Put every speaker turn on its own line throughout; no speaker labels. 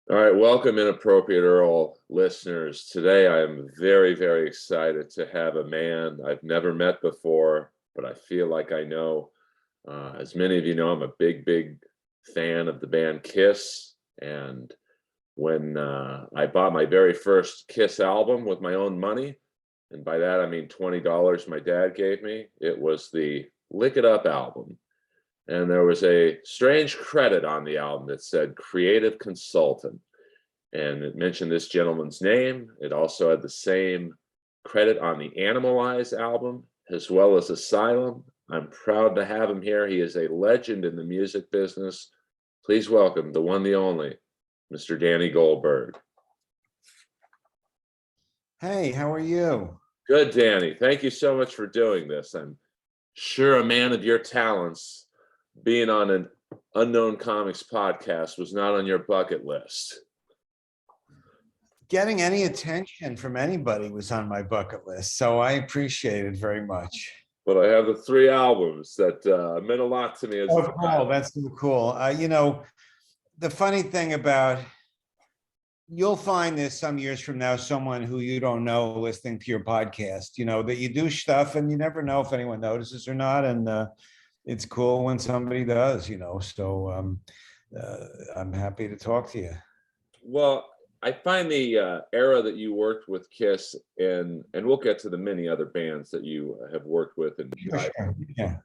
All right, welcome Inappropriate Earl listeners. Today I am very, very excited to have a man I've never met before, but I feel like I know. As many of you know, I'm a big, big fan of the band Kiss. And when I bought my very first Kiss album with my own money, and by that I mean $20 my dad gave me, it was the Lick It Up album. And there was a strange credit on the album that said creative consultant. And it mentioned this gentleman's name. It also had the same credit on the Animalize album, as well as Asylum. I'm proud to have him here. He is a legend in the music business. Please welcome the one, the only, Mr. Danny Goldberg.
Hey, how are you?
Good, Danny. Thank you so much for doing this. I'm sure a man of your talents being on an Unknown Comics podcast was not on your bucket list.
Getting any attention from anybody was on my bucket list, so I appreciate it very much.
But I have the 3 albums that meant a lot to me.
Oh, cool. That's so cool. The funny thing about, you'll find this some years from now, someone who you don't know listening to your podcast, that you do stuff and you never know if anyone notices or not. And it's cool when somebody does, so I'm happy to talk to you.
Well, I find the era that you worked with Kiss, and we'll get to the many other bands that you have worked with, and
Sure. Yeah.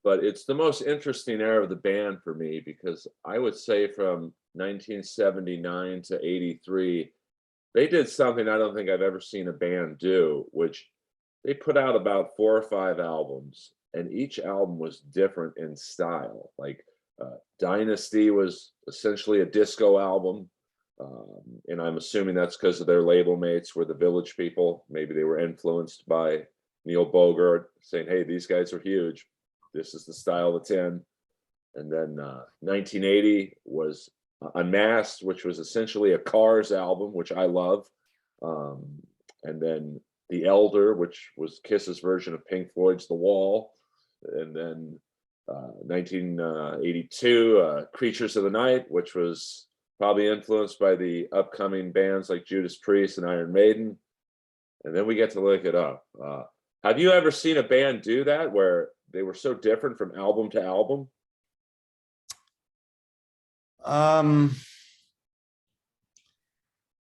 but it's the most interesting era of the band for me, because I would say from 1979 to 83, they did something I don't think I've ever seen a band do, which they put out about 4 or 5 albums, and each album was different in style. Like Dynasty was essentially a disco album. And I'm assuming that's because of their label mates were the Village People. Maybe they were influenced by Neil Bogart saying, hey, these guys are huge. This is the style it's in. And then 1980 was Unmasked, which was essentially a Cars album, which I love. And then The Elder, which was Kiss's version of Pink Floyd's The Wall. And then 1982, Creatures of the Night, which was probably influenced by the upcoming bands like Judas Priest and Iron Maiden. And then we get to Lick It Up. Have you ever seen a band do that, where they were so different from album to album?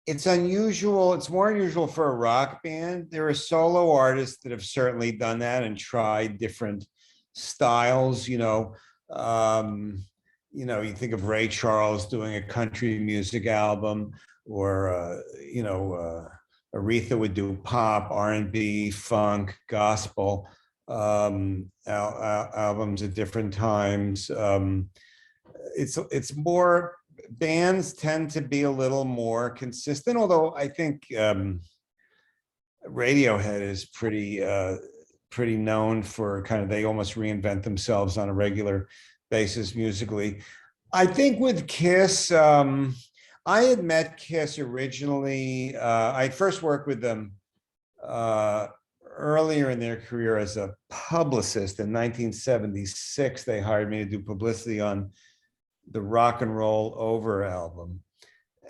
It's unusual. It's more unusual for a rock band. There are solo artists that have certainly done that and tried different styles. You think of Ray Charles doing a country music album, or Aretha would do pop, R&B, funk, gospel albums at different times. It's more, bands tend to be a little more consistent, although I think Radiohead is pretty known for kind of, they almost reinvent themselves on a regular basis musically. I think with Kiss, I had met Kiss originally. I first worked with them earlier in their career as a publicist. In 1976, they hired me to do publicity on the Rock and Roll Over album.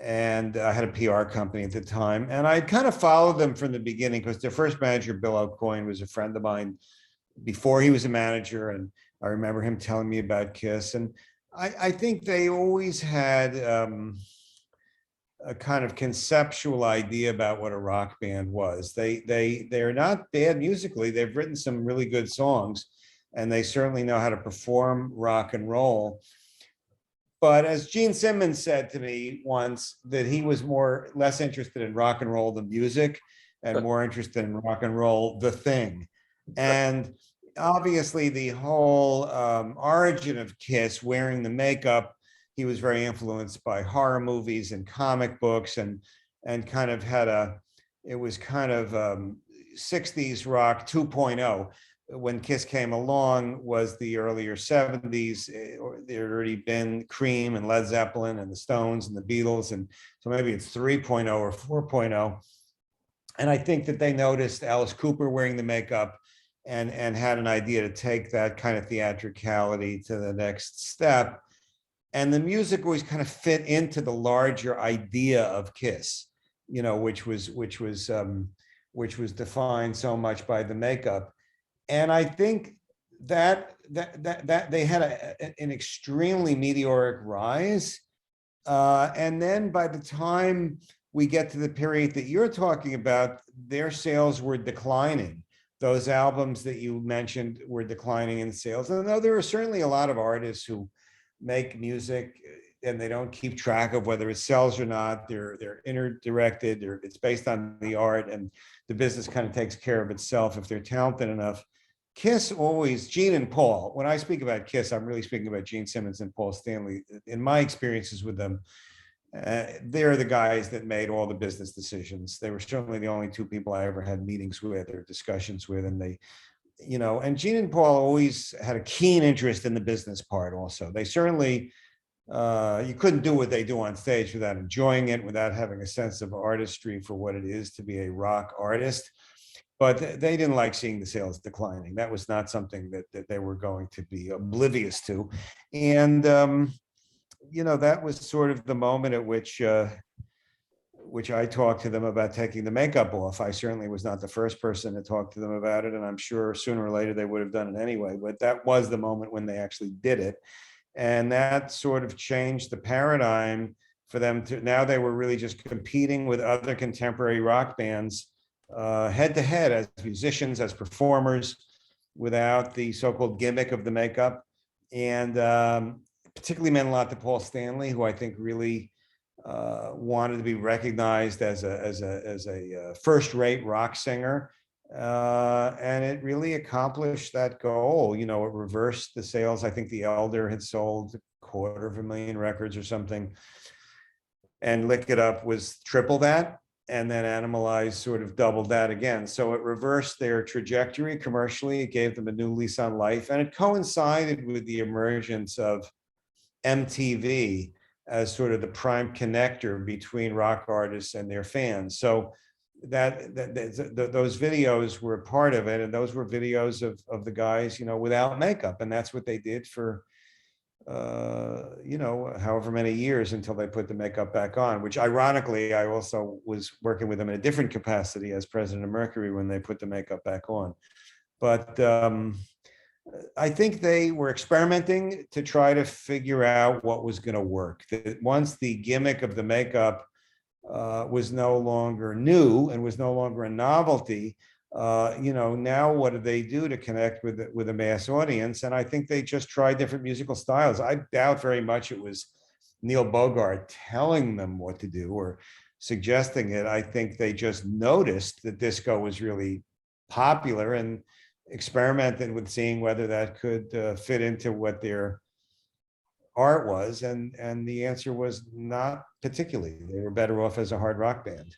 And I had a PR company at the time. And I kind of followed them from the beginning, because their first manager, Bill Aucoin, was a friend of mine before he was a manager. And I remember him telling me about Kiss. And I think they always had a kind of conceptual idea about what a rock band was. They're not bad musically. They've written some really good songs, and they certainly know how to perform rock and roll. But as Gene Simmons said to me once, that he was less interested in rock and roll, the music, and more interested in rock and roll, the thing. And obviously the whole origin of Kiss, wearing the makeup, he was very influenced by horror movies and comic books, and kind of it was kind of 60s rock 2.0. When Kiss came along was the earlier 70s. There had already been Cream and Led Zeppelin and the Stones and the Beatles. And so maybe it's 3.0 or 4.0. And I think that they noticed Alice Cooper wearing the makeup and had an idea to take that kind of theatricality to the next step. and the music always kind of fit into the larger idea of Kiss, which was defined so much by the makeup. And I think that they had an extremely meteoric rise. And then by the time we get to the period that you're talking about, their sales were declining. Those albums that you mentioned were declining in sales. And though there are certainly a lot of artists who make music and they don't keep track of whether it sells or not, they're inner-directed, or it's based on the art, and the business kind of takes care of itself if they're talented enough. Kiss always, Gene and Paul, when I speak about Kiss, I'm really speaking about Gene Simmons and Paul Stanley. In my experiences with them, they're the guys that made all the business decisions. They were certainly the only two people I ever had meetings with or discussions with. And and Gene and Paul always had a keen interest in the business part also. They certainly, you couldn't do what they do on stage without enjoying it, without having a sense of artistry for what it is to be a rock artist. But they didn't like seeing the sales declining. That was not something that they were going to be oblivious to. And, that was sort of the moment at which I talked to them about taking the makeup off. I certainly was not the first person to talk to them about it, and I'm sure sooner or later they would have done it anyway. But that was the moment when they actually did it. And that sort of changed the paradigm for them to, now they were really just competing with other contemporary rock bands head to head as musicians, as performers, without the so-called gimmick of the makeup. And particularly meant a lot to Paul Stanley, who I think really wanted to be recognized as a first-rate rock singer. And it really accomplished that goal. It reversed the sales. I think The Elder had sold 250,000 records or something, and Lick It Up was triple that. And then Animalize sort of doubled that again. So it reversed their trajectory commercially. It gave them a new lease on life. And it coincided with the emergence of MTV as sort of the prime connector between rock artists and their fans. So those videos were a part of it. And those were videos of the guys, without makeup. And that's what they did for however many years until they put the makeup back on, which ironically, I also was working with them in a different capacity as president of Mercury when they put the makeup back on. But I think they were experimenting to try to figure out what was going to work. Once the gimmick of the makeup was no longer new and was no longer a novelty, now what do they do to connect with a mass audience? And I think they just tried different musical styles. I doubt very much it was Neil Bogart telling them what to do or suggesting it. I think they just noticed that disco was really popular and experimented with seeing whether that could fit into what their art was. And the answer was not particularly. They were better off as a hard rock band.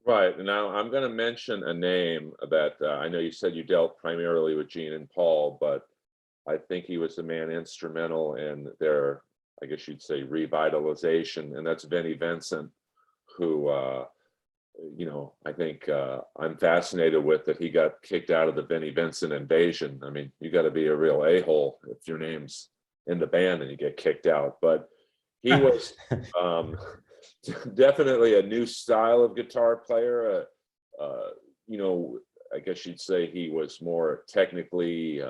Right. Now I'm going to mention a name that I know you said you dealt primarily with Gene and Paul, but I think he was the man instrumental in their, I guess you'd say, revitalization, and that's Vinnie Vincent, who, I think I'm fascinated with that he got kicked out of the Vinnie Vincent invasion. I mean, you got to be a real a-hole if your name's in the band and you get kicked out. But he was definitely a new style of guitar player. I guess you'd say he was more technically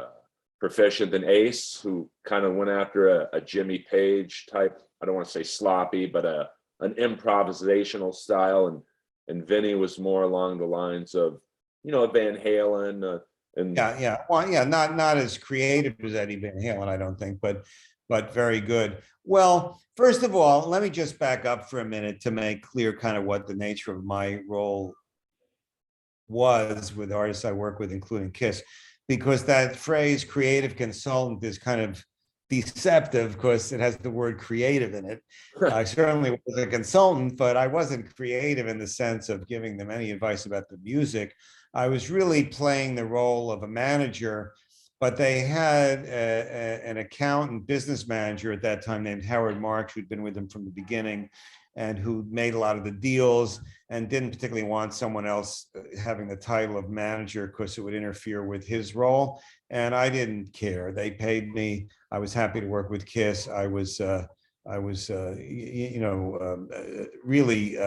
proficient than Ace, who kind of went after a Jimmy Page type, I don't want to say sloppy, but an improvisational style. And Vinny was more along the lines of, Van Halen.
Not as creative as Eddie Van Halen, I don't think, but very good. Well, first of all, let me just back up for a minute to make clear kind of what the nature of my role was with artists I work with, including Kiss, because that phrase creative consultant is kind of deceptive because it has the word creative in it. I certainly was a consultant, but I wasn't creative in the sense of giving them any advice about the music. I was really playing the role of a manager, but they had an accountant business manager at that time named Howard Marks, who'd been with them from the beginning and who made a lot of the deals and didn't particularly want someone else having the title of manager because it would interfere with his role. And I didn't care. They paid me. I was happy to work with Kiss. I was I was, really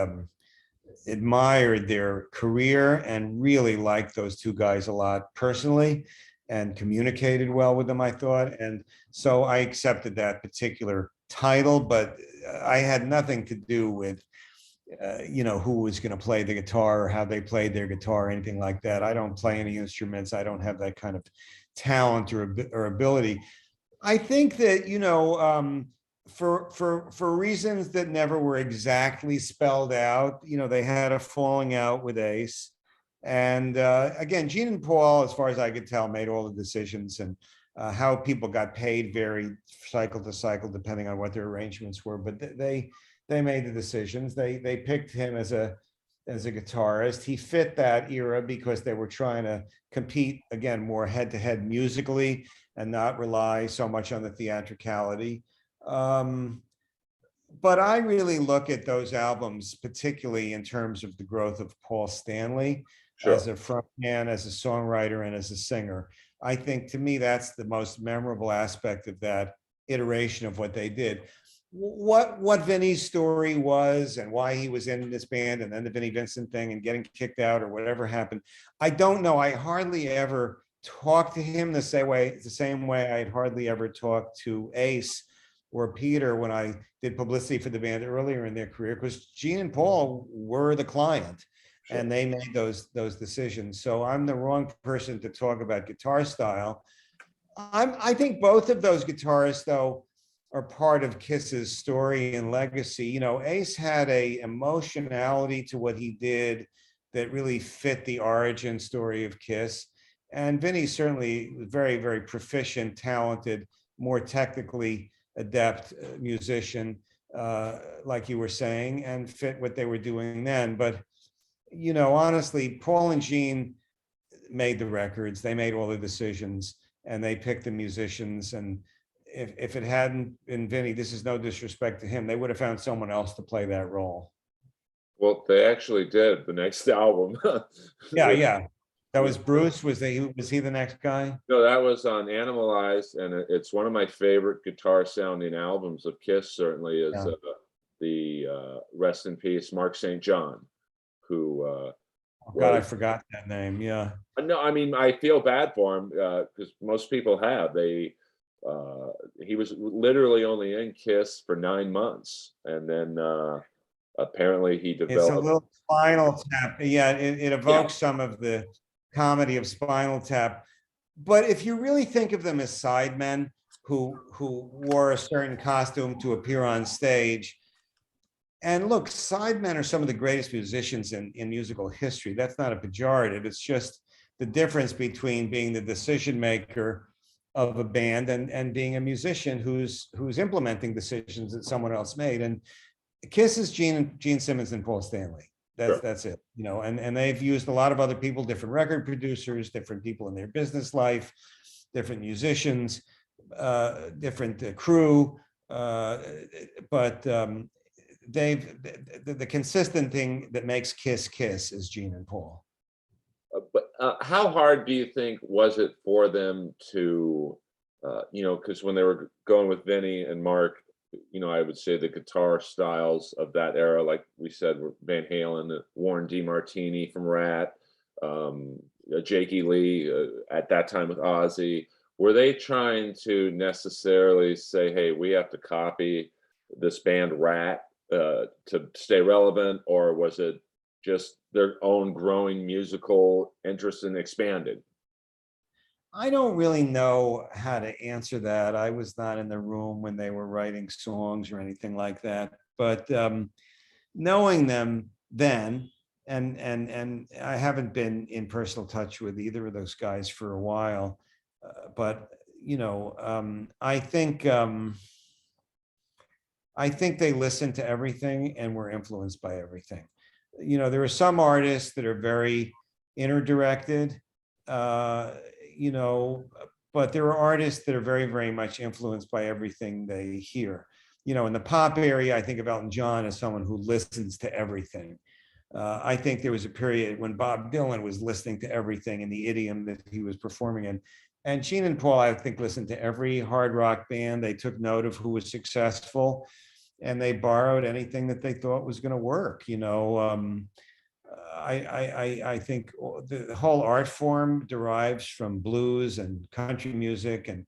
admired their career and really liked those two guys a lot personally and communicated well with them, I thought. And so I accepted that particular title, but I had nothing to do with, who was going to play the guitar or how they played their guitar or anything like that. I don't play any instruments. I don't have that kind of talent or ability. I think that, for reasons that never were exactly spelled out, they had a falling out with Ace. And again, Gene and Paul, as far as I could tell, made all the decisions, and how people got paid varied cycle to cycle depending on what their arrangements were. But they made the decisions. They picked him as a guitarist. He fit that era because they were trying to compete again more head to head musically and not rely so much on the theatricality. But I really look at those albums, particularly in terms of the growth of Paul Stanley as a frontman, as a songwriter, and as a singer. I think, to me, that's the most memorable aspect of that iteration of what they did. What Vinny's story was and why he was in this band and then the Vinnie Vincent thing and getting kicked out or whatever happened, I don't know. I hardly ever talked to him the same way I'd hardly ever talked to Ace or Peter when I did publicity for the band earlier in their career, because Gene and Paul were the client and they made those decisions. So I'm the wrong person to talk about guitar style. I think both of those guitarists, though, are part of Kiss's story and legacy. Ace had a emotionality to what he did that really fit the origin story of Kiss. And Vinny certainly was very, very proficient, talented, more technically adept musician, like you were saying, and fit what they were doing then. But, honestly, Paul and Gene made the records. They made all the decisions and they picked the musicians. And if it hadn't been Vinny, this is no disrespect to him, they would have found someone else to play that role.
Well, they actually did the next album.
Yeah. That was Bruce. Was he the next guy?
No, that was on Animalized, and it's one of my favorite guitar sounding albums of Kiss. Certainly is the rest in peace Mark St. John, who
I forgot that name. Yeah.
No, I mean, I feel bad for him because most people have. He was literally only in Kiss for 9 months, and then apparently he developed.
It's a little Spinal Tap. Yeah, it evokes some of the comedy of Spinal Tap. But if you really think of them as sidemen who wore a certain costume to appear on stage, and look, sidemen are some of the greatest musicians in musical history. That's not a pejorative. It's just the difference between being the decision maker of a band and being a musician who's implementing decisions that someone else made. And Kiss is Gene Simmons and Paul Stanley. That's it, and they've used a lot of other people, different record producers, different people in their business life, different musicians, different crew, but the consistent thing that makes Kiss is Gene and Paul.
But how hard do you think was it for them to, because when they were going with Vinny and Mark, I would say the guitar styles of that era, like we said, were Van Halen, Warren DeMartini from Rat, Jakey Lee at that time with Ozzy. Were they trying to necessarily say, hey, we have to copy this band Rat to stay relevant, or was it just their own growing musical interest and expanded?
I don't really know how to answer that. I was not in the room when they were writing songs or anything like that. But knowing them then, and I haven't been in personal touch with either of those guys for a while, but I think they listened to everything and were influenced by everything. There are some artists that are very inner directed. But there are artists that are very, very much influenced by everything they hear. In the pop area, I think of Elton John as someone who listens to everything. I think there was a period when Bob Dylan was listening to everything in the idiom that he was performing in. And Gene and Paul, I think, listened to every hard rock band. They took note of who was successful, and they borrowed anything that they thought was going to work. I think the whole art form derives from blues and country music, and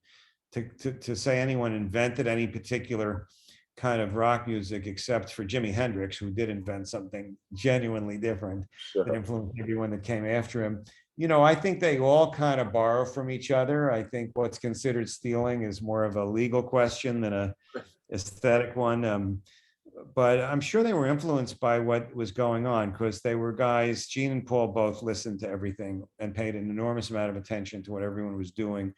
to say anyone invented any particular kind of rock music, except for Jimi Hendrix, who did invent something genuinely different that
Sure.
influenced everyone that came after him. I think they all kind of borrow from each other. I think what's considered stealing is more of a legal question than a aesthetic one. But I'm sure they were influenced by what was going on, because they were guys, Gene and Paul both listened to everything and paid an enormous amount of attention to what everyone was doing.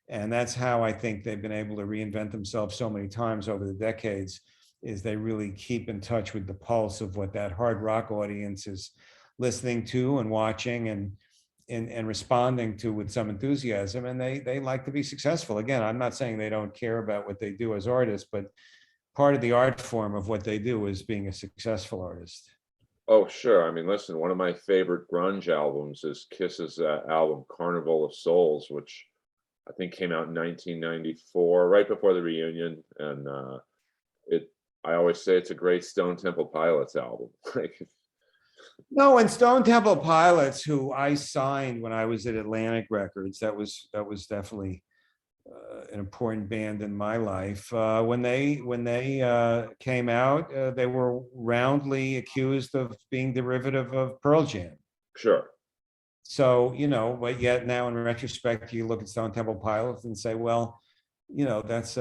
And that's how I think they've been able to reinvent themselves so many times over the decades, is they really keep in touch with the pulse of what that hard rock audience is listening to and watching and responding to with some enthusiasm. And they like to be successful. Again, I'm not saying they don't care about what they do as artists, but part of the art form of what they do is being a successful artist.
Oh, sure. I mean, listen, one of my favorite grunge albums is Kiss's album Carnival of Souls, which I think came out in 1994, right before the reunion. And it, I always say it's a great Stone Temple Pilots album. Like,
No, and Stone Temple Pilots, who I signed when I was at Atlantic Records, that was definitely an important band in my life. When they came out, they were roundly accused of being derivative of Pearl Jam.
sure.
So, but yet now in retrospect, you look at Stone Temple Pilots and say, well, that's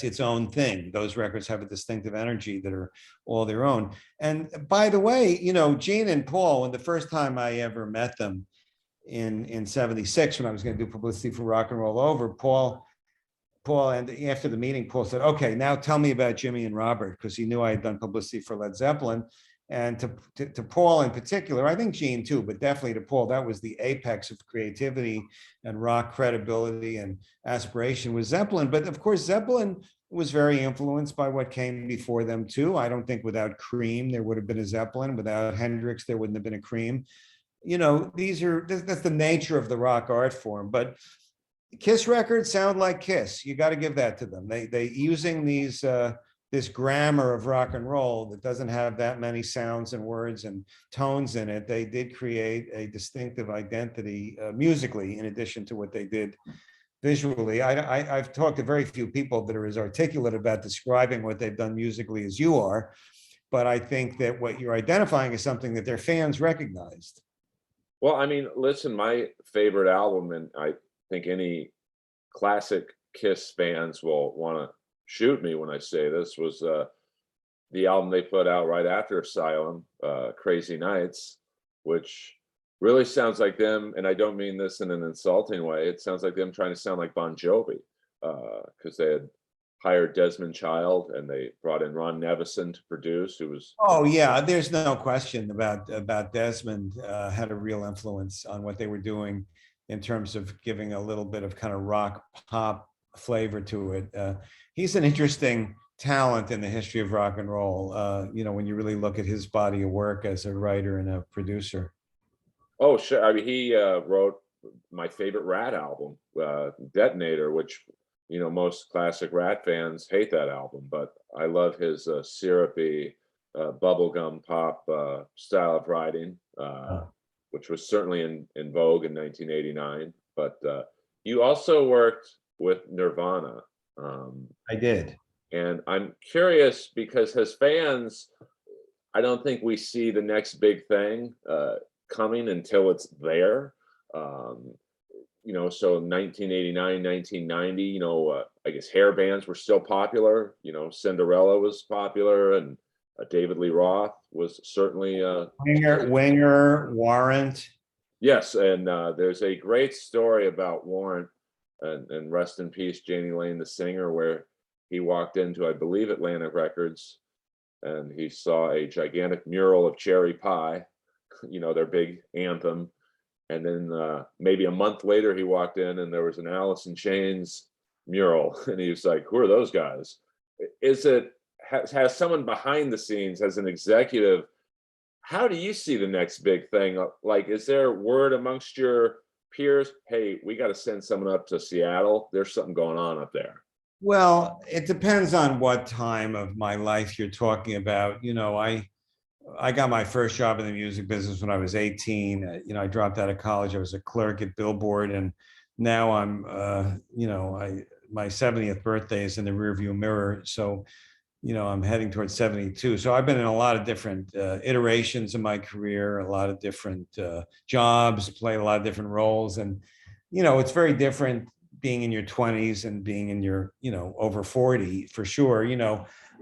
its own thing. Those records have a distinctive energy that are all their own. And by the way, Gene and Paul, when the first time I ever met them in 76, when I was going to do publicity for Rock and Roll Over, Paul, and after the meeting, Paul said, okay, now tell me about Jimmy and Robert, because he knew I had done publicity for Led Zeppelin. And to Paul in particular, I think Gene too, but definitely to Paul, that was the apex of creativity and rock credibility and aspiration was Zeppelin. But of course, Zeppelin was very influenced by what came before them too. I don't think without Cream, there would have been a Zeppelin. Without Hendrix, there wouldn't have been a Cream. That's the nature of the rock art form. But Kiss records sound like Kiss. You got to give that to them. They using this grammar of rock and roll that doesn't have that many sounds and words and tones in it. They did create a distinctive identity musically, in addition to what they did visually. I've talked to very few people that are as articulate about describing what they've done musically as you are, but I think that what you're identifying is something that their fans recognized.
Well, I mean, listen, my favorite album, and I think any classic Kiss fans will want to shoot me when I say this, was the album they put out right after Asylum, Crazy Nights, which really sounds like them. And I don't mean this in an insulting way. It sounds like them trying to sound like Bon Jovi, because they had hired Desmond Child and they brought in Ron Nevison to produce, who was.
Oh yeah, there's no question about Desmond had a real influence on what they were doing in terms of giving a little bit of kind of rock pop flavor to it. He's an interesting talent in the history of rock and roll. When you really look at his body of work as a writer and a producer.
Oh, sure. I mean, he wrote my favorite Rat album, Detonator, which, most classic Rat fans hate that album, but I love his syrupy bubblegum pop style of writing, which was certainly in vogue in 1989. But you also worked with Nirvana.
I did.
And I'm curious because as fans, I don't think we see the next big thing coming until it's there. So 1989, 1990, I guess hair bands were still popular. Cinderella was popular, and David Lee Roth was certainly
Winger, Warrant.
Yes, and there's a great story about Warrant, and rest in peace, Janie Lane, the singer, where he walked into, I believe, Atlantic Records, and he saw a gigantic mural of Cherry Pie, their big anthem. And then maybe a month later, he walked in and there was an Alice in Chains mural. And he was like, who are those guys? Has someone behind the scenes, as an executive, how do you see the next big thing? Like, is there word amongst your peers, hey, we got to send someone up to Seattle. There's something going on up there.
Well, it depends on what time of my life you're talking about. I got my first job in the music business when I was 18. I dropped out of college. I was a clerk at Billboard, and now I'm, my 70th birthday is in the rearview mirror. So, I'm heading towards 72. So I've been in a lot of different iterations of my career, a lot of different jobs, played a lot of different roles, and it's very different being in your 20s and being in your, over 40 for sure.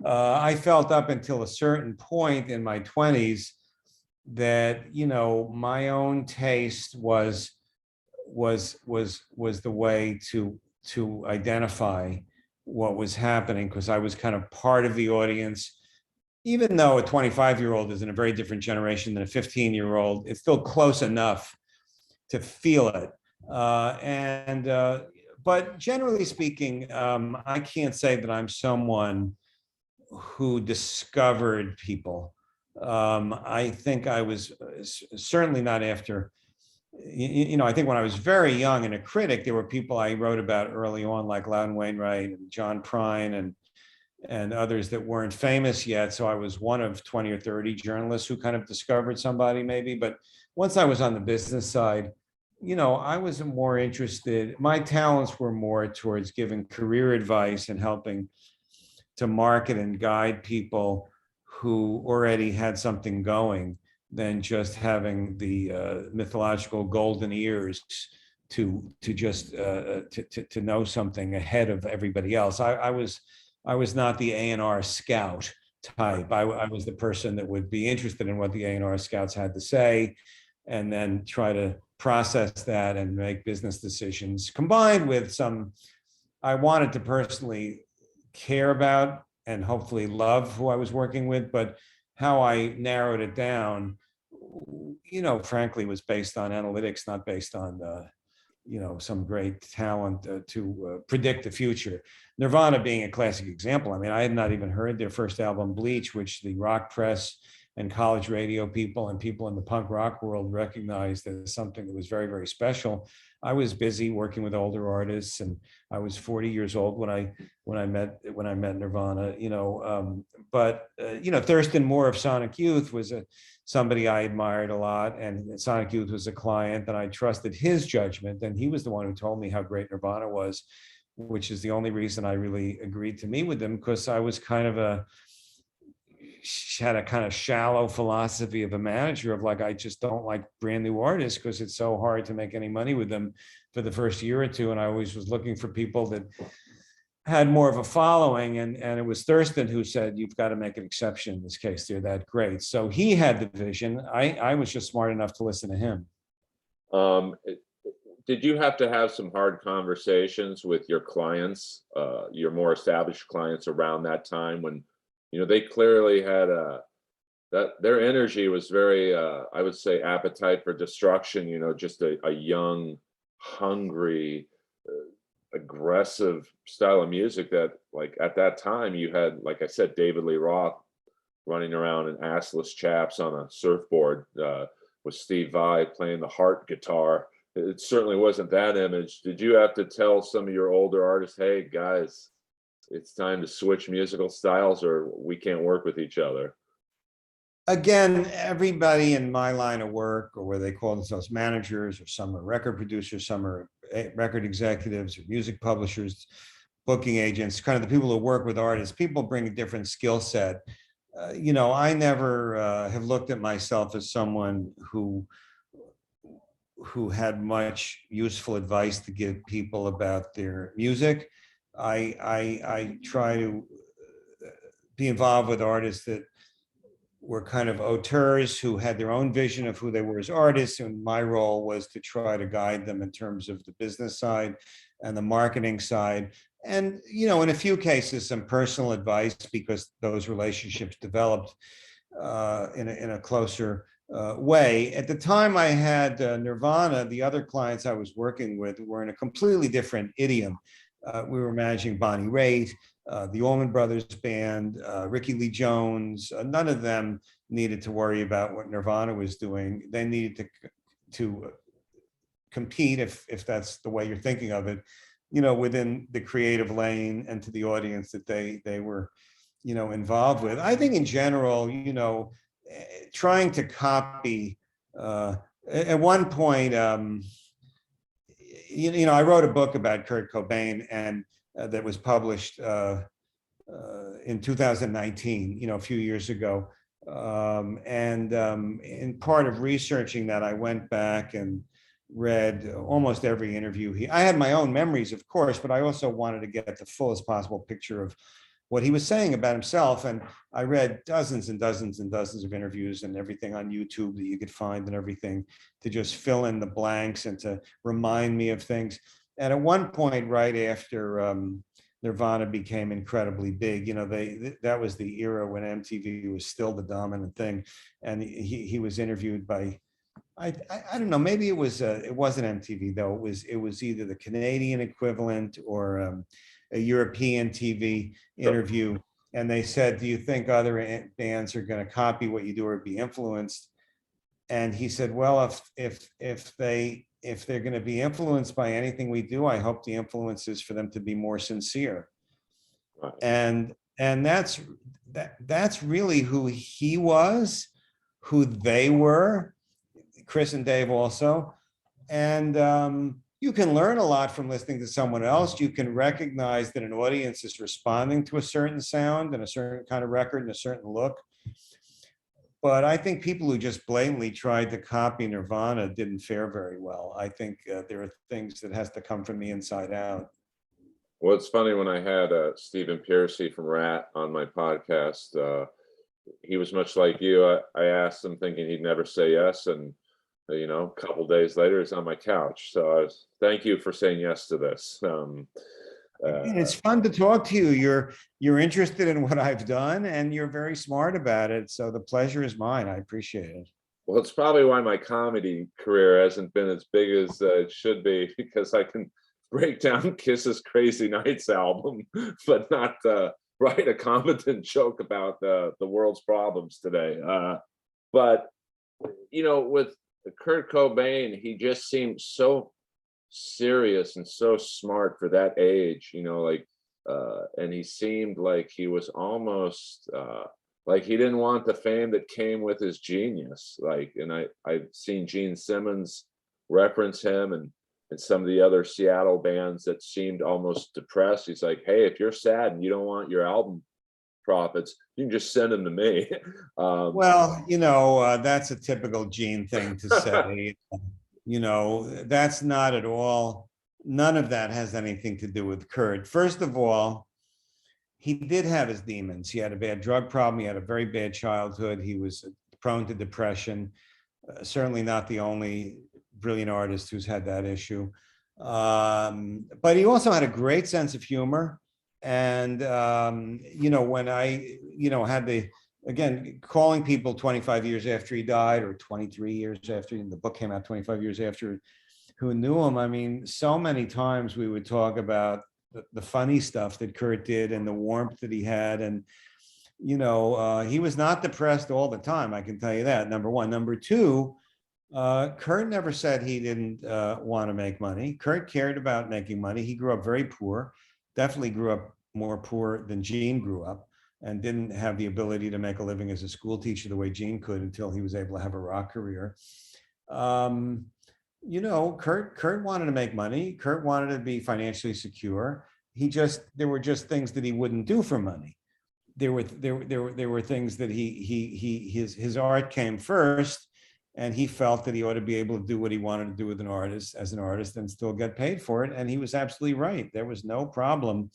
I felt up until a certain point in my 20s that, my own taste was the way to identify what was happening, because I was kind of part of the audience. Even though a 25-year-old is in a very different generation than a 15-year-old, it's still close enough to feel it. But generally speaking, I can't say that I'm someone who discovered people. I think I was certainly not after, I think when I was very young and a critic, there were people I wrote about early on, like Loudon Wainwright and John Prine and others that weren't famous yet. So I was one of 20 or 30 journalists who kind of discovered somebody maybe. But once I was on the business side, I was more interested, my talents were more towards giving career advice and helping to market and guide people who already had something going than just having the mythological golden ears to just to know something ahead of everybody else. I was not the A&R scout type. I was the person that would be interested in what the A&R scouts had to say, and then try to process that and make business decisions, combined with some, I wanted to personally care about and hopefully love who I was working with, but how I narrowed it down, frankly, was based on analytics, not based on, some great talent to predict the future. Nirvana being a classic example. I mean, I had not even heard their first album, Bleach, which the rock press and college radio people and people in the punk rock world recognized as something that was very, very special. I was busy working with older artists, and I was 40 years old when I met Nirvana. Thurston Moore of Sonic Youth was somebody I admired a lot, and Sonic Youth was a client, and I trusted his judgment, and he was the one who told me how great Nirvana was, which is the only reason I really agreed to meet with them, because I was had a kind of shallow philosophy of a manager of like, I just don't like brand new artists because it's so hard to make any money with them for the first year or two. And I always was looking for people that had more of a following. And it was Thurston who said, you've got to make an exception in this case. They're that great. So he had the vision. I was just smart enough to listen to him.
Did you have to have some hard conversations with your clients, your more established clients around that time when, they clearly had that their energy was very, I would say, appetite for destruction, just a young, hungry, aggressive style of music that, like, at that time you had, like I said, David Lee Roth running around in assless chaps on a surfboard with Steve Vai playing the heart guitar. It certainly wasn't that image. Did you have to tell some of your older artists, hey, guys, it's time to switch musical styles or we can't work with each other?
Again, everybody in my line of work, or where they call themselves managers, or some are record producers, some are record executives or music publishers, booking agents, kind of the people who work with artists, people bring a different skill set. I never have looked at myself as someone who had much useful advice to give people about their music. I try to be involved with artists that were kind of auteurs who had their own vision of who they were as artists. And my role was to try to guide them in terms of the business side and the marketing side. And, in a few cases, some personal advice, because those relationships developed in a closer way. At the time I had Nirvana, the other clients I was working with were in a completely different idiom. We were managing Bonnie Raitt, the Allman Brothers Band, Ricky Lee Jones. None of them needed to worry about what Nirvana was doing. They needed to compete, if that's the way you're thinking of it, within the creative lane and to the audience that they were, involved with. I think in general, trying to copy, at one point, I wrote a book about Kurt Cobain, and that was published in 2019, a few years ago. In part of researching that, I went back and read almost every interview. I had my own memories, of course, but I also wanted to get the fullest possible picture of what he was saying about himself. And I read dozens and dozens and dozens of interviews and everything on YouTube that you could find and everything to just fill in the blanks and to remind me of things. And at one point, right after Nirvana became incredibly big, that was the era when MTV was still the dominant thing. And he was interviewed by, I don't know, maybe it wasn't MTV though. It was either the Canadian equivalent or a European TV interview. And they said, do you think other bands are going to copy what you do or be influenced? And he said, well, if they're going to be influenced by anything we do, I hope the influence is for them to be more sincere.
Right.
And that's really who he was, who they were, Chris and Dave also. And you can learn a lot from listening to someone else. You can recognize that an audience is responding to a certain sound and a certain kind of record and a certain look. But I think people who just blatantly tried to copy Nirvana didn't fare very well. I think there are things that has to come from the inside out.
Well, it's funny, when I had Stephen Piercy from Rat on my podcast, he was much like you. I asked him thinking he'd never say yes, and a couple days later, he's on my couch. So thank you for saying yes to this.
And it's fun to talk to you. You're interested in what I've done, and you're very smart about it. So the pleasure is mine. I appreciate it.
Well, it's probably why my comedy career hasn't been as big as it should be, because I can break down Kiss's Crazy Nights album, but not write a competent joke about the world's problems today. But with Kurt Cobain, he just seemed so serious and so smart for that age, and he seemed like he was almost like he didn't want the fame that came with his genius. And I've seen Gene Simmons reference him, and some of the other Seattle bands that seemed almost depressed. He's like, hey, if you're sad and you don't want your album profits, you can just send them to me.
Well, that's a typical Gene thing to say. That's not at all. None of that has anything to do with Kurt. First of all, he did have his demons. He had a bad drug problem. He had a very bad childhood. He was prone to depression. Certainly not the only brilliant artist who's had that issue. But he also had a great sense of humor. And, when I, had again, calling people 25 years after he died, or 23 years after, the book came out 25 years after, who knew him. I mean, so many times we would talk about the funny stuff that Kurt did and the warmth that he had. And, he was not depressed all the time. I can tell you that, number one. Number two, Kurt never said he didn't want to make money. Kurt cared about making money. He grew up very poor, definitely grew up more poor than Gene grew up, and didn't have the ability to make a living as a school teacher the way Gene could until he was able to have a rock career. Kurt wanted to make money. Kurt wanted to be financially secure. There were just things that he wouldn't do for money. There were things that his art came first, and he felt that he ought to be able to do what he wanted to do with as an artist and still get paid for it. And he was absolutely right. There was no problem,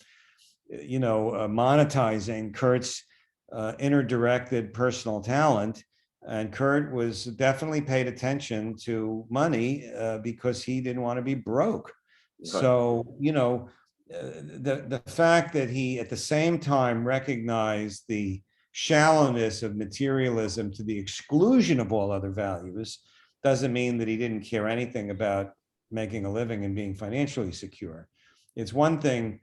monetizing Kurt's inner-directed personal talent. And Kurt was definitely paid attention to money because he didn't want to be broke. Right. So, the fact that he at the same time recognized the shallowness of materialism to the exclusion of all other values doesn't mean that he didn't care anything about making a living and being financially secure. It's one thing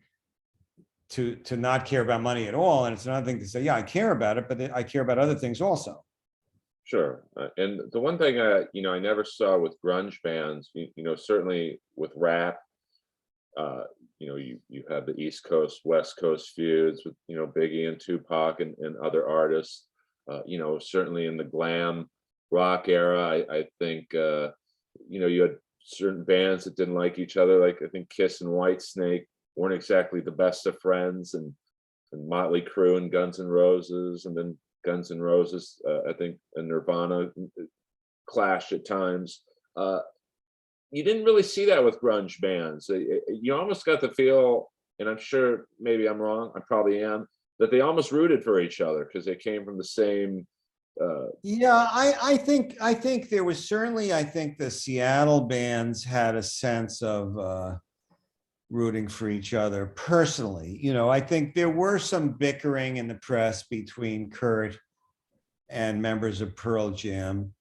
to not care about money at all, and it's another thing to say, yeah, I care about it, but I care about other things also.
Sure. And the one thing I never saw with grunge bands, certainly with rap, uh, you have the East Coast, West Coast feuds with, Biggie and Tupac and other artists. Certainly in the glam rock era, I think, you had certain bands that didn't like each other, like I think Kiss and Whitesnake weren't exactly the best of friends, and Motley Crue and Guns N' Roses, and then Guns N' Roses, I think, and Nirvana clashed at times. Uh, you didn't really see that with grunge bands. You almost got the feel, and I'm sure maybe I'm wrong, I probably am, that they almost rooted for each other because they came from the same.
Yeah, I think there was certainly, I think the Seattle bands had a sense of rooting for each other personally. I think there were some bickering in the press between Kurt and members of Pearl Jam.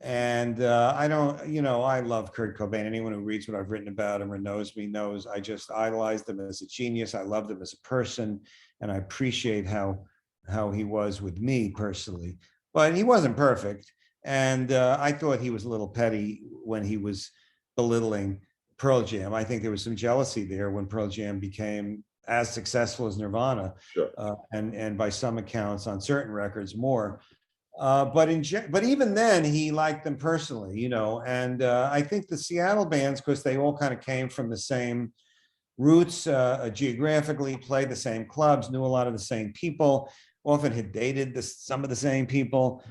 And I don't, I love Kurt Cobain. Anyone who reads what I've written about him or knows me knows I just idolized him as a genius. I loved him as a person, and I appreciate how he was with me personally. But he wasn't perfect, and I thought he was a little petty when he was belittling Pearl Jam. I think there was some jealousy there when Pearl Jam became as successful as Nirvana,
Sure.
and by some accounts on certain records more. But even then, he liked them personally, and I think the Seattle bands, because they all kind of came from the same roots geographically, played the same clubs, knew a lot of the same people, often had dated some of the same people.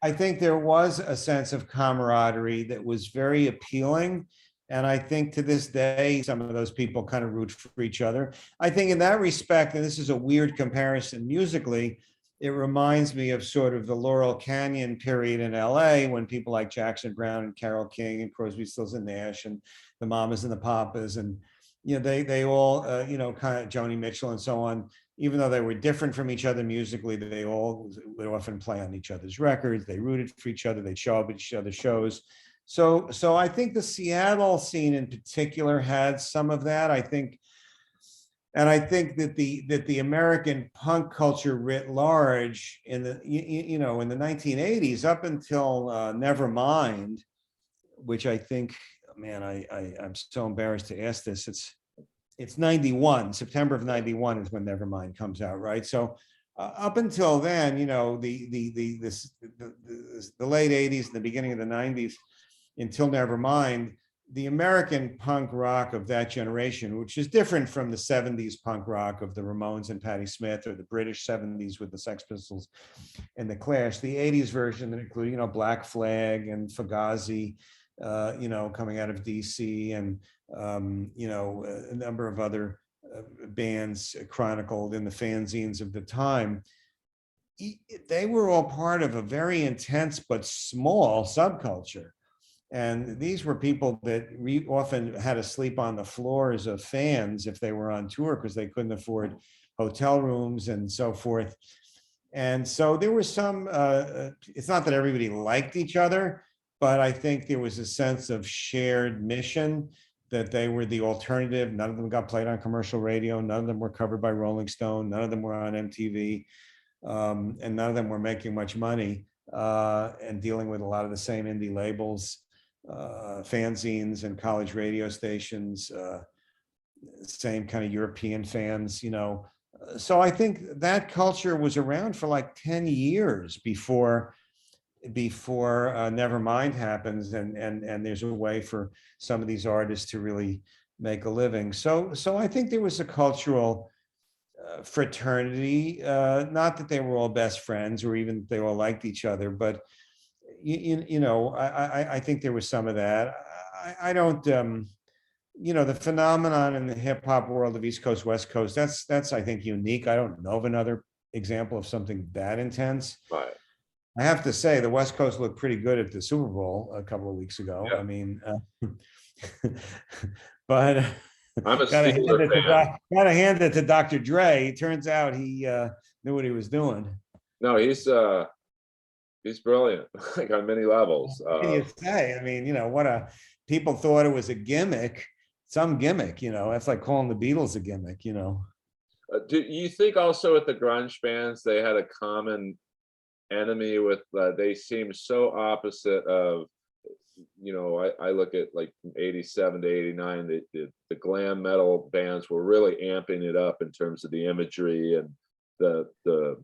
I think there was a sense of camaraderie that was very appealing. And I think to this day, some of those people kind of root for each other. I think in that respect, and this is a weird comparison musically, it reminds me of sort of the Laurel Canyon period in LA when people like Jackson Browne and Carole King and Crosby, Stills and Nash and the Mamas and the Papas, and they all kind of Joni Mitchell and so on, even though they were different from each other musically, they all would often play on each other's records. They rooted for each other. They'd show up at each other's shows. So I think the Seattle scene in particular had some of that. I think that the American punk culture writ large in the in the 1980s up until Nevermind, which I think, man, I'm so embarrassed to ask this. It's 91. September of 91 is when Nevermind comes out, right? So up until then, the late 80s and the beginning of the 90s until Nevermind, the American punk rock of that generation, which is different from the 70s punk rock of the Ramones and Patti Smith, or the British 70s with the Sex Pistols and the Clash, the 80s version that included, Black Flag and Fugazi, coming out of DC, and, a number of other bands chronicled in the fanzines of the time. They were all part of a very intense but small subculture. And these were people that often had to sleep on the floors of fans if they were on tour because they couldn't afford hotel rooms and so forth. And so there was some, it's not that everybody liked each other, but I think there was a sense of shared mission, that they were the alternative. None of them got played on commercial radio. None of them were covered by Rolling Stone. None of them were on MTV. And none of them were making much money and dealing with a lot of the same indie labels, fanzines and college radio stations, same kind of European fans, So I think that culture was around for like 10 years before Nevermind happens, and there's a way for some of these artists to really make a living. So I think there was a cultural fraternity, not that they were all best friends or even they all liked each other, but I think there was some of that. I don't, the phenomenon in the hip hop world of East Coast, West Coast, that's I think unique. I don't know of another example of something that intense.
Right.
I have to say the West Coast looked pretty good at the Super Bowl a couple of weeks ago.
Yeah.
I mean, but
I'm a Steeler fan.
gotta hand it to Dr. Dre. It turns out he knew what he was doing.
No, he's brilliant, like on many levels.
What can you say? I mean, people thought it was a gimmick, some gimmick, that's like calling the Beatles a gimmick,
Do you think also with the grunge bands, they had a common enemy with, they seem so opposite of, I look at like from 87 to 89, the glam metal bands were really amping it up in terms of the imagery and the the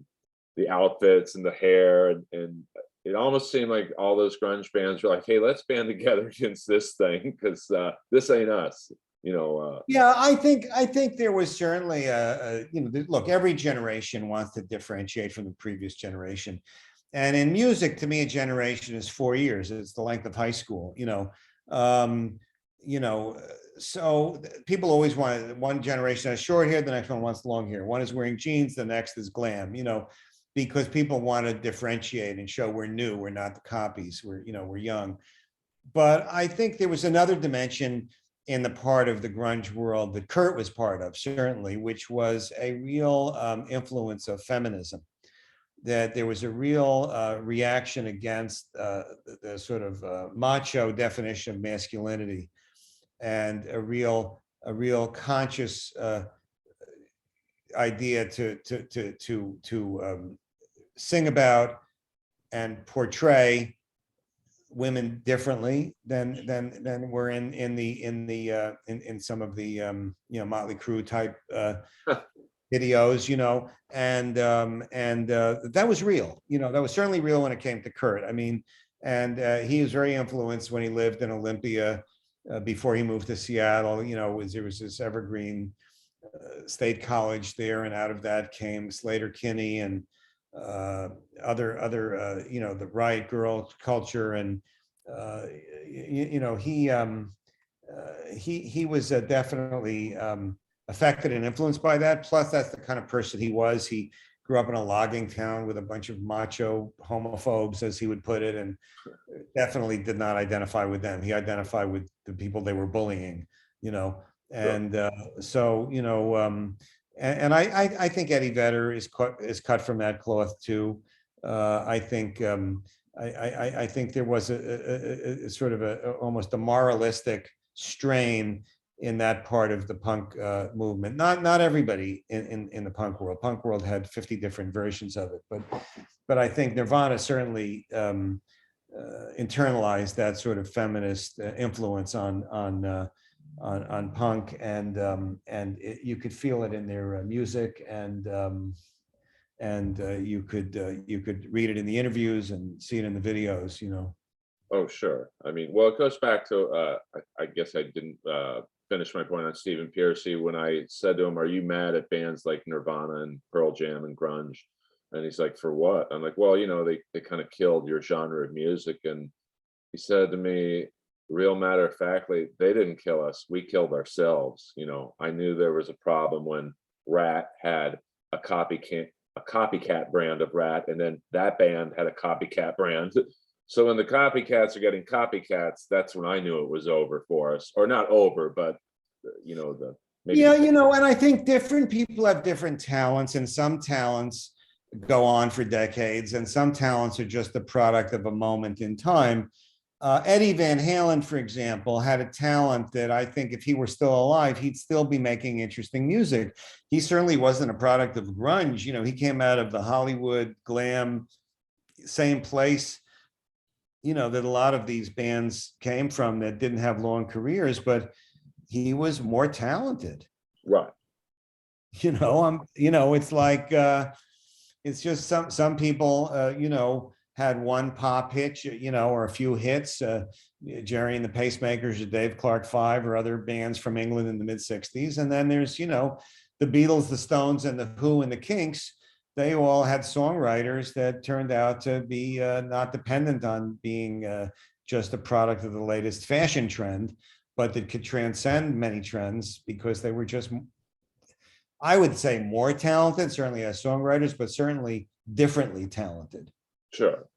the outfits and the hair, and it almost seemed like all those grunge bands were like, hey, let's band together against this thing because this ain't us.
Yeah, I think there was certainly look, every generation wants to differentiate from the previous generation. And in music, to me, a generation is 4 years. It's the length of high school, Um, so people always want one generation has short hair, the next one wants long hair. One is wearing jeans, the next is glam, because people want to differentiate and show we're new, we're not the copies, we're young. But I think there was another dimension in the part of the grunge world that Kurt was part of, certainly, which was a real influence of feminism. That there was a real reaction against the sort of macho definition of masculinity, and a real conscious idea to sing about and portray women differently than were in some of the Motley Crue type videos, and that was real. That was certainly real when it came to Kurt. I mean, and he was very influenced when he lived in Olympia before he moved to Seattle. There was this evergreen state college there, and out of that came Slater Kinney and other the riot girl culture, and he was definitely affected and influenced by that. Plus, that's the kind of person he was. He grew up in a logging town with a bunch of macho homophobes, as he would put it, and definitely did not identify with them. He identified with the people they were bullying, and and I think Eddie Vedder is cut from that cloth too. I think I think there was a sort of almost a moralistic strain in that part of the punk movement. Not everybody in the punk world. Punk world had 50 different versions of it, but I think Nirvana certainly internalized that sort of feminist influence on punk, and you could feel it in their music, and you could read it in the interviews and see it in the videos.
Oh, sure. I mean, well, it goes back to I guess I didn't finish my point on Stephen Pearcy when I said to him, "Are you mad at bands like Nirvana and Pearl Jam and grunge?" And he's like, "For what?" I'm like, "Well, they kind of killed your genre of music." And he said to me, real matter of factly, they didn't kill us, we killed ourselves. I knew there was a problem when Rat had a copycat brand of Rat, and then that band had a copycat brand. So when the copycats are getting copycats, that's when I knew it was over for us. Or not over, but maybe
and I think different people have different talents, and some talents go on for decades, and some talents are just the product of a moment in time. Eddie Van Halen, for example, had a talent that I think if he were still alive, he'd still be making interesting music. He certainly wasn't a product of grunge. He came out of the Hollywood glam, same place, that a lot of these bands came from that didn't have long careers, but he was more talented.
Right.
It's like, it's just some people, had one pop hit, or a few hits, Jerry and the Pacemakers or Dave Clark Five or other bands from England in the mid 60s. And then there's, the Beatles, the Stones, and the Who and the Kinks. They all had songwriters that turned out to be not dependent on being just a product of the latest fashion trend, but that could transcend many trends because they were just, I would say, more talented, certainly as songwriters, but certainly differently talented.
Sure.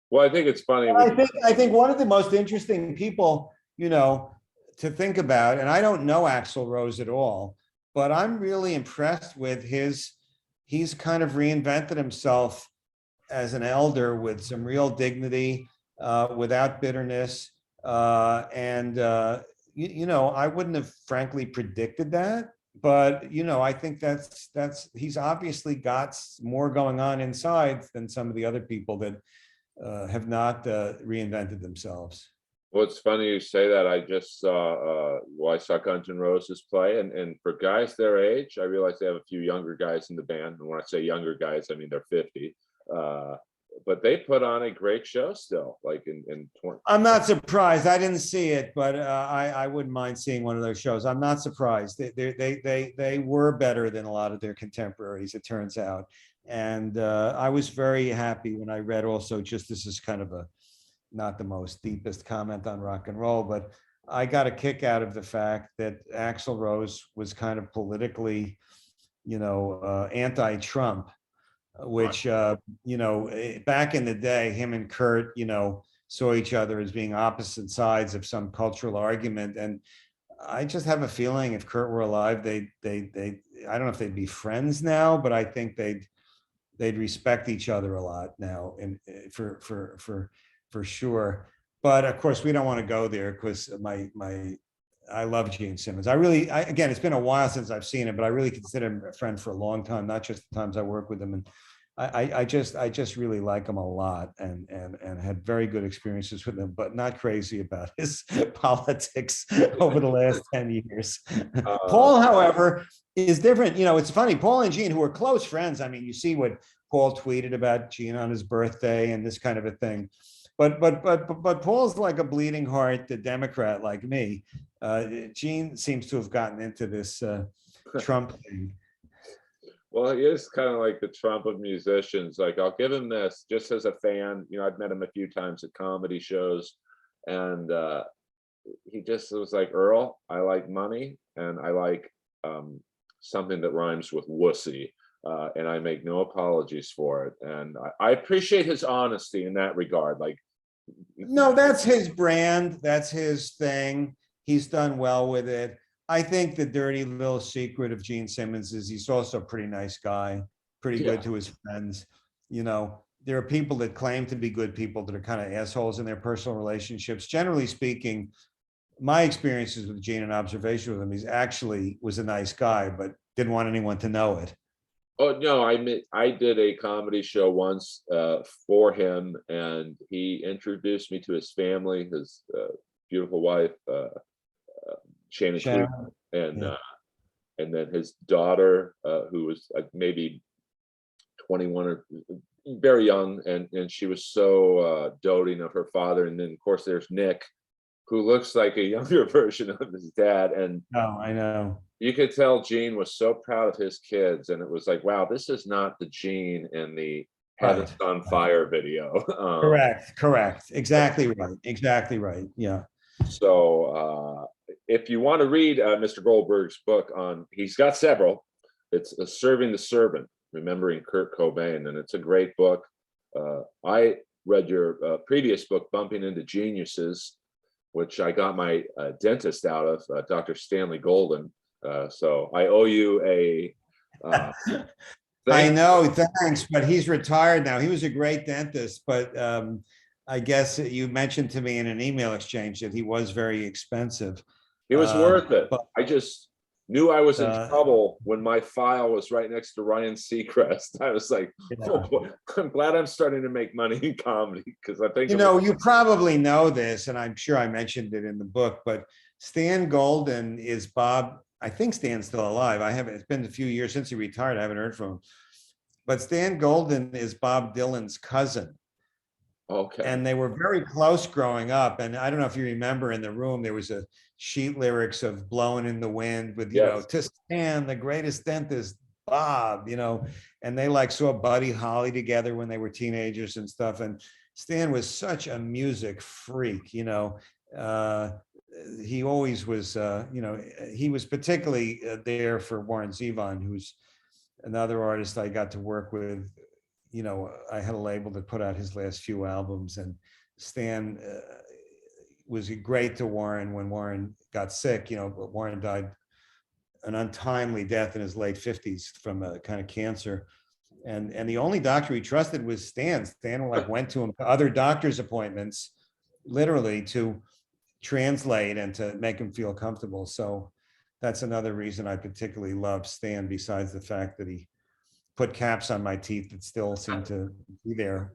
Well, I think it's funny.
I think one of the most interesting people, to think about, and I don't know Axl Rose at all, but I'm really impressed with he's kind of reinvented himself as an elder with some real dignity, without bitterness. I wouldn't have frankly predicted that. but I think he's obviously got more going on inside than some of the other people that have not reinvented themselves.
Well, it's funny you say that. I just saw, I saw Guns N' Roses play, and for guys their age, I realize they have a few younger guys in the band. And when I say younger guys, I mean they're 50. But they put on a great show still, like in 20.
I'm not surprised. I didn't see it, but I wouldn't mind seeing one of those shows. I'm not surprised. They were better than a lot of their contemporaries, it turns out. And I was very happy when I read also, just this is kind of a not the most deepest comment on rock and roll, but I got a kick out of the fact that Axl Rose was kind of politically, anti-Trump, which, back in the day, him and Kurt, saw each other as being opposite sides of some cultural argument. And I just have a feeling if Kurt were alive, I don't know if they'd be friends now, but I think they'd respect each other a lot now, and for sure. But of course, we don't want to go there because I love Gene Simmons. Again, it's been a while since I've seen him, but I really consider him a friend for a long time, not just the times I work with him. And I just really like him a lot, and had very good experiences with him, but not crazy about his politics over the last 10 years. Paul, however, is different. It's funny, Paul and Gene, who are close friends. I mean, you see what Paul tweeted about Gene on his birthday and this kind of a thing. But Paul's like a bleeding heart, the Democrat like me. Gene seems to have gotten into this Trump thing.
Well, he is kind of like the Trump of musicians. Like, I'll give him this just as a fan. I've met him a few times at comedy shows, and he just was like, Earl, I like money, and I like something that rhymes with wussy. And I make no apologies for it. And I appreciate his honesty in that regard. Like,
no, that's his brand. That's his thing. He's done well with it. I think the dirty little secret of Gene Simmons is he's also a pretty nice guy, pretty good to his friends. There are people that claim to be good people that are kind of assholes in their personal relationships. Generally speaking, my experiences with Gene and observation with him, he's actually was a nice guy, but didn't want anyone to know it.
Oh no, I did a comedy show once for him, and he introduced me to his family, his beautiful wife, Shannon, and then his daughter, who was maybe 21 or very young, and she was so doting of her father. And then of course there's Nick, who looks like a younger version of his dad. And
I know.
You could tell Gene was so proud of his kids, and it was like, wow, this is not the Gene in the Heaven's on Fire video.
Correct. Exactly right. Yeah.
So if you want to read Mr. Goldberg's book he's got several. It's Serving the Servant, Remembering Kurt Cobain, and it's a great book. I read your previous book, Bumping into Geniuses, which I got my dentist out of, Dr. Stanley Golden. So I owe you a
I know, thanks, but he's retired now. He was a great dentist, but I guess you mentioned to me in an email exchange that he was very expensive.
It was worth it. But I just knew I was in trouble when my file was right next to Ryan Seacrest. I was like, oh boy, I'm glad I'm starting to make money in comedy, because I think
you probably know this, and I'm sure I mentioned it in the book, but Stan Golden is Bob. I think Stan's still alive. It's been a few years since he retired. I haven't heard from him. But Stan Golden is Bob Dylan's cousin.
Okay.
And they were very close growing up. And I don't know if you remember, in the room, there was a sheet lyrics of Blowing in the Wind with, to Stan, the greatest dentist, Bob, and they like saw Buddy Holly together when they were teenagers and stuff. And Stan was such a music freak, he always was, he was particularly there for Warren Zevon, who's another artist I got to work with. I had a label that put out his last few albums, and Stan was great to Warren when Warren got sick. But Warren died an untimely death in his late 50s from a kind of cancer. And the only doctor he trusted was Stan. Stan went to him to other doctor's appointments, literally to translate and to make him feel comfortable. So that's another reason I particularly love Stan, besides the fact that he put caps on my teeth that still seem to be there,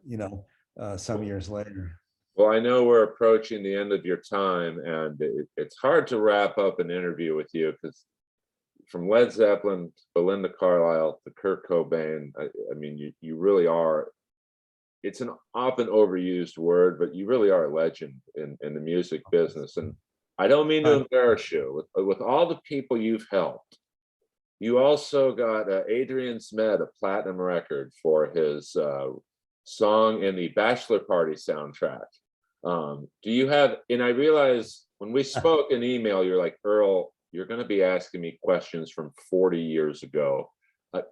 some years later.
Well, I know we're approaching the end of your time, and it's hard to wrap up an interview with you because from Led Zeppelin to Belinda Carlisle to Kurt Cobain, I mean, you really are. It's an often overused word, but you really are a legend in the music business. And I don't mean to embarrass you. With all the people you've helped, you also got Adrian Smed a platinum record for his song in the Bachelor Party soundtrack. Do you have, and I realize when we spoke in email, you're like, Earl, you're going to be asking me questions from 40 years ago.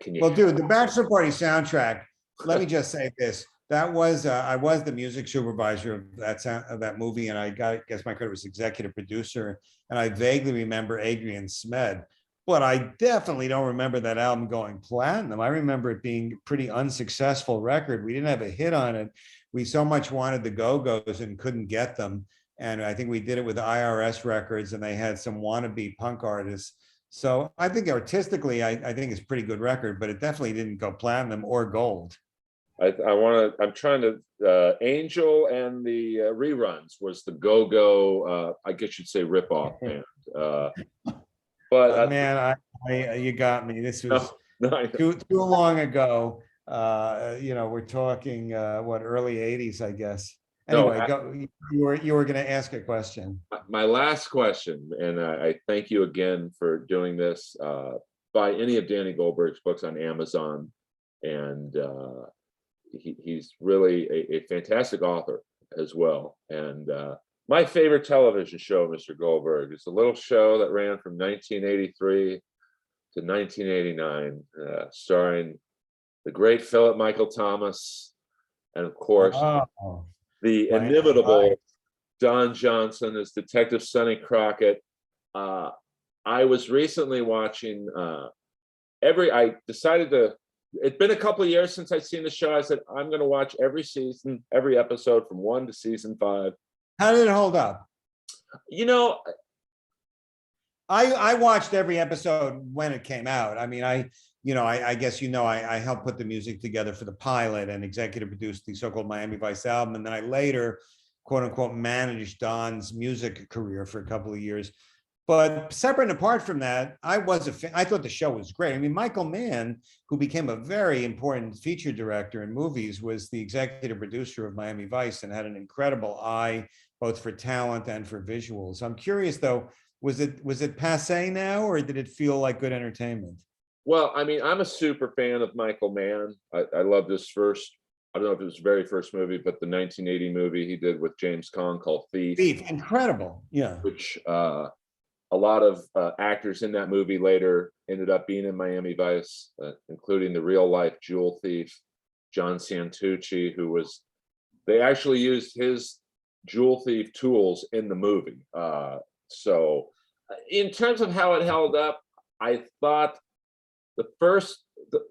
Can you?
Well, dude, the Bachelor Party soundtrack, let me just say this. That was, I was the music supervisor of that movie, and I guess my credit was executive producer. And I vaguely remember Adrian Smed, but I definitely don't remember that album going platinum. I remember it being a pretty unsuccessful record. We didn't have a hit on it. We so much wanted the Go-Go's and couldn't get them. And I think we did it with IRS Records, and they had some wannabe punk artists. So I think artistically, I think it's a pretty good record, but it definitely didn't go platinum or gold.
I'm trying to, Angel and the Reruns was the Go-Go, I guess you'd say ripoff band. But
man, you got me. This was
no,
too long ago. We're talking early 80s, I guess. Anyway, you were going to ask a question.
My last question, and I thank you again for doing this. Buy any of Danny Goldberg's books on Amazon, and he's really a fantastic author as well. And my favorite television show, Mr. Goldberg, is a little show that ran from 1983 to 1989, starring the great Philip Michael Thomas, and of course, the inimitable Don Johnson as Detective Sonny Crockett. I was recently watching I decided to, it's been a couple of years since I'd seen the show. I said, I'm going to watch every season, every episode from 1 to season 5.
How did it hold up? I watched every episode when it came out. I mean, I guess I helped put the music together for the pilot and executive produced the so-called Miami Vice album. And then I later, quote unquote, managed Don's music career for a couple of years. But separate and apart from that, I was a fan. I thought the show was great. I mean, Michael Mann, who became a very important feature director in movies, was the executive producer of Miami Vice and had an incredible eye both for talent and for visuals. I'm curious though, was it passé now, or did it feel like good entertainment?
Well, I mean, I'm a super fan of Michael Mann. I loved his first, I don't know if it was his very first movie, but the 1980 movie he did with James Caan called Thief.
Incredible, yeah.
Which a lot of actors in that movie later ended up being in Miami Vice, including the real life jewel thief, John Santucci, they actually used his jewel thief tools in the movie. So in terms of how it held up, I thought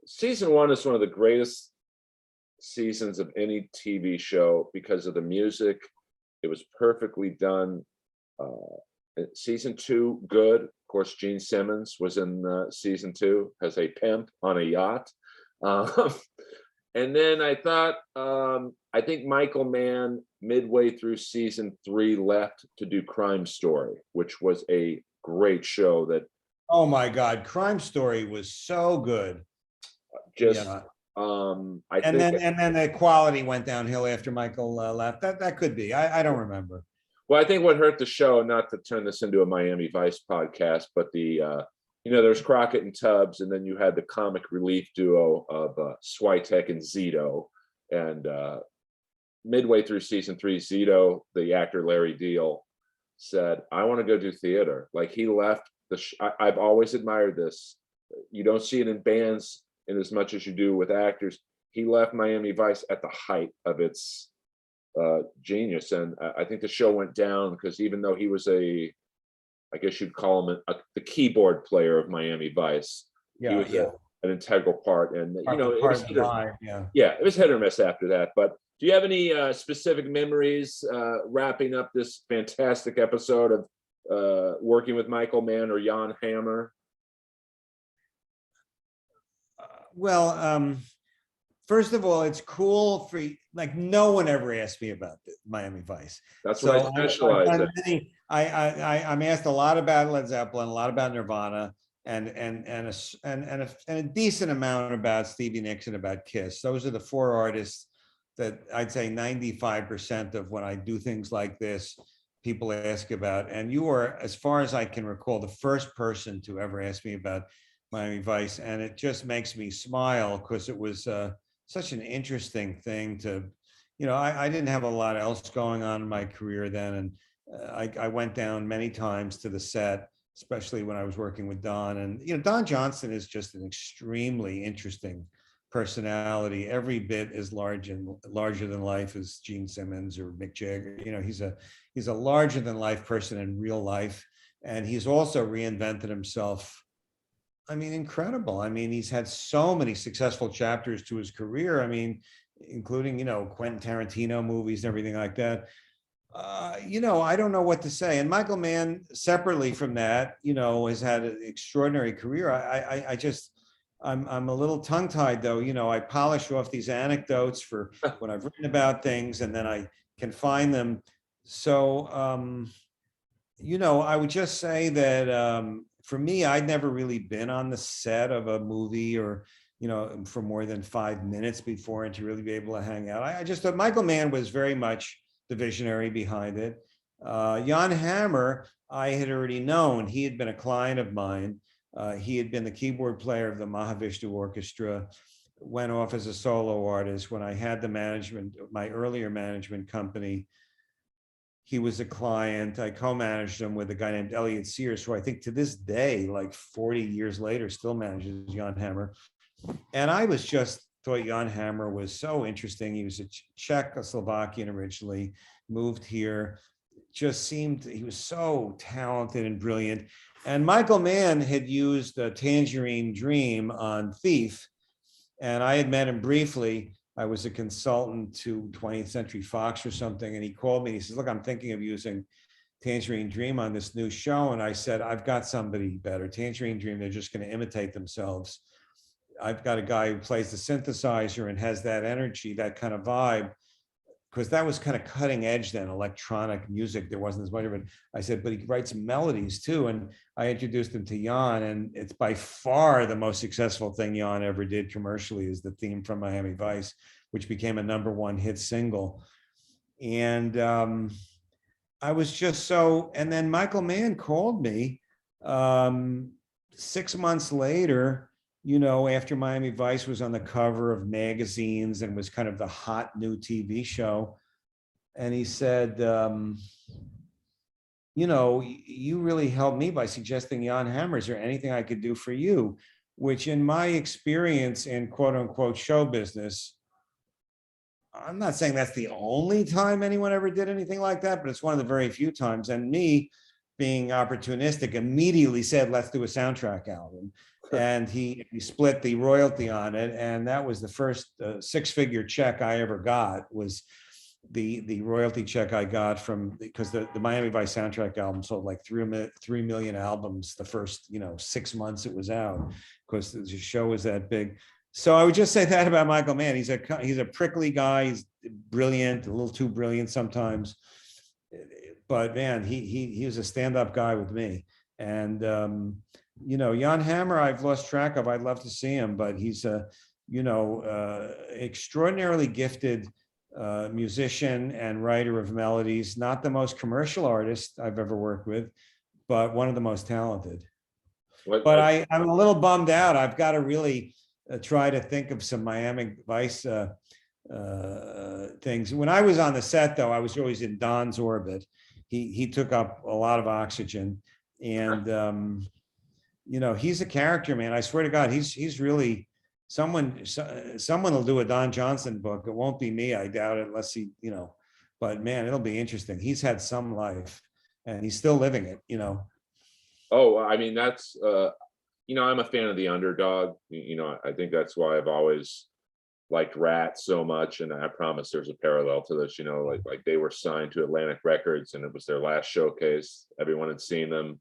season 1 is one of the greatest seasons of any TV show because of the music. It was perfectly done. Season 2, good. Of course, Gene Simmons was in season 2 as a pimp on a yacht. And then I thought, I think Michael Mann, midway through season 3, left to do Crime Story, which was a great show that.
Oh my God, Crime Story was so good.
And
then the quality went downhill after Michael left. That could be. I don't remember.
Well, I think what hurt the show, not to turn this into a Miami Vice podcast, but there's Crockett and Tubbs, and then you had the comic relief duo of Switek and Zito. And midway through season 3, Zito, the actor Larry Deal, said, I want to go do theater. Like, he left I've always admired this. You don't see it in bands in as much as you do with actors. He left Miami Vice at the height of its genius, and I think the show went down because even though he was I guess you'd call him the keyboard player of Miami Vice, he was an integral part, and it was hit or miss after that. But do you have any specific memories wrapping up this fantastic episode of working with Michael Mann or Jan Hammer?
Well, first of all, it's cool for like no one ever asked me about Miami Vice.
That's what
So
I specialize
I've
in.
done many, I'm asked a lot about Led Zeppelin, a lot about Nirvana, and a decent amount about Stevie Nicks and about Kiss. Those are the four artists that I'd say 95% of when I do things like this, people ask about. And you are, as far as I can recall, the first person to ever ask me about Miami Vice, and it just makes me smile because it was such an interesting thing to, I didn't have a lot else going on in my career then, and I went down many times to the set, especially when I was working with Don. And Don Johnson is just an extremely interesting personality, every bit as larger than life as Gene Simmons or Mick Jagger. He's a larger than life person in real life, and he's also reinvented himself. I mean, incredible. I mean, he's had so many successful chapters to his career. I mean, including, Quentin Tarantino movies and everything like that. I don't know what to say. And Michael Mann, separately from that, has had an extraordinary career. I'm a little tongue-tied though. I polish off these anecdotes for when I've written about things, and then I can find them. So, I would just say that for me, I'd never really been on the set of a movie or, for more than 5 minutes before, and to really be able to hang out. I just thought Michael Mann was very much the visionary behind it. Jan Hammer, I had already known. He had been a client of mine. He had been the keyboard player of the Mahavishnu Orchestra, went off as a solo artist. When I had the management, my earlier management company, he was a client. I co-managed him with a guy named Elliot Sears, who I think to this day, like 40 years later, still manages Jan Hammer. And I thought Jan Hammer was so interesting. He was a Czechoslovakian originally, moved here, he was so talented and brilliant. And Michael Mann had used a Tangerine Dream on Thief, and I had met him briefly. I was a consultant to 20th Century Fox or something, and he called me and he says, look, I'm thinking of using Tangerine Dream on this new show. And I said, I've got somebody better. Tangerine Dream, they're just going to imitate themselves. I've got a guy who plays the synthesizer and has that energy, that kind of vibe, because that was kind of cutting edge then, electronic music. There wasn't as much of it. I said, but he writes melodies too. And I introduced him to Jan, and it's by far the most successful thing Jan ever did commercially is the theme from Miami Vice, which became a #1 hit single. And I was just and then Michael Mann called me 6 months later, after Miami Vice was on the cover of magazines and was kind of the hot new TV show. And he said, you really helped me by suggesting Jan Hammer. Is there anything I could do for you? Which in my experience in quote unquote show business, I'm not saying that's the only time anyone ever did anything like that, but it's one of the very few times. And me, being opportunistic, immediately said, let's do a soundtrack album. And he split the royalty on it. And that was the first 6-figure check I ever got, was the royalty check I got because the Miami Vice soundtrack album sold like 3 million albums the first 6 months it was out, because the show was that big. So I would just say that about Michael Mann. He's a prickly guy. He's brilliant, a little too brilliant sometimes. But man, he was a stand-up guy with me. And Jan Hammer, I've lost track of. I'd love to see him, but he's a extraordinarily gifted musician and writer of melodies. Not the most commercial artist I've ever worked with, but one of the most talented. But I'm a little bummed out. I've got to really try to think of some Miami Vice things. When I was on the set, though, I was always in Don's orbit. He took up a lot of oxygen, and he's a character, man. I swear to God, he's really someone will do a Don Johnson book. It won't be me, I doubt it, unless but man, it'll be interesting. He's had some life, and he's still living it.
Oh, I mean, that's I'm a fan of the underdog. I think that's why I've always liked Rat so much, and I promise there's a parallel to this. Like they were signed to Atlantic Records, and it was their last showcase. Everyone had seen them,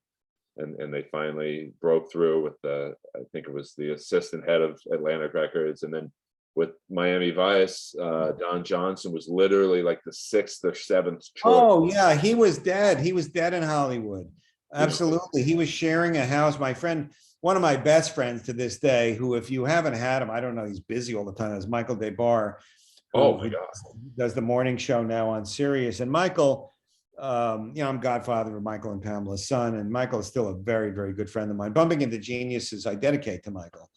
and they finally broke through with I think it was the assistant head of Atlantic Records, and then with Miami Vice, Don Johnson was literally like the 6th or 7th choice.
Oh yeah, he was dead. He was dead in Hollywood. Absolutely. He was sharing a house. My friend, one of my best friends to this day, who, if you haven't had him, I don't know, he's busy all the time, is Michael DeBar.
Oh my God.
Does the morning show now on Sirius. And Michael, I'm godfather of Michael and Pamela's son, and Michael is still a very, very good friend of mine. Bumping into Geniuses, I dedicate to Michael,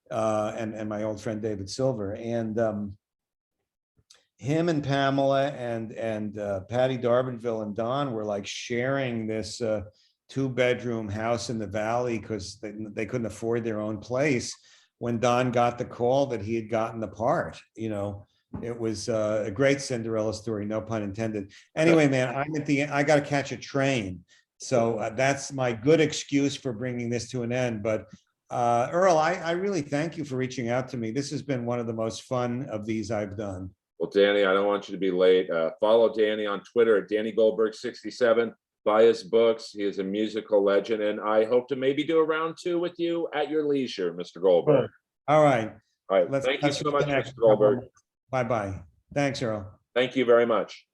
and my old friend David Silver. And him and Pamela and Patty Darbenville and Don were like sharing this 2-bedroom house in the Valley because they couldn't afford their own place. When Don got the call that he had gotten the part, it was a great Cinderella story, no pun intended. Anyway, man, I got to catch a train. So that's my good excuse for bringing this to an end. But Earl, I really thank you for reaching out to me. This has been one of the most fun of these I've done.
Well, Danny, I don't want you to be late. Follow Danny on Twitter at Danny Goldberg 67. Buy his books. He is a musical legend, and I hope to maybe do a round 2 with you at your leisure, Mr. Goldberg.
All right.
All right. Thank you so much, Mr. Goldberg.
Bye-bye. Thanks, Earl.
Thank you very much.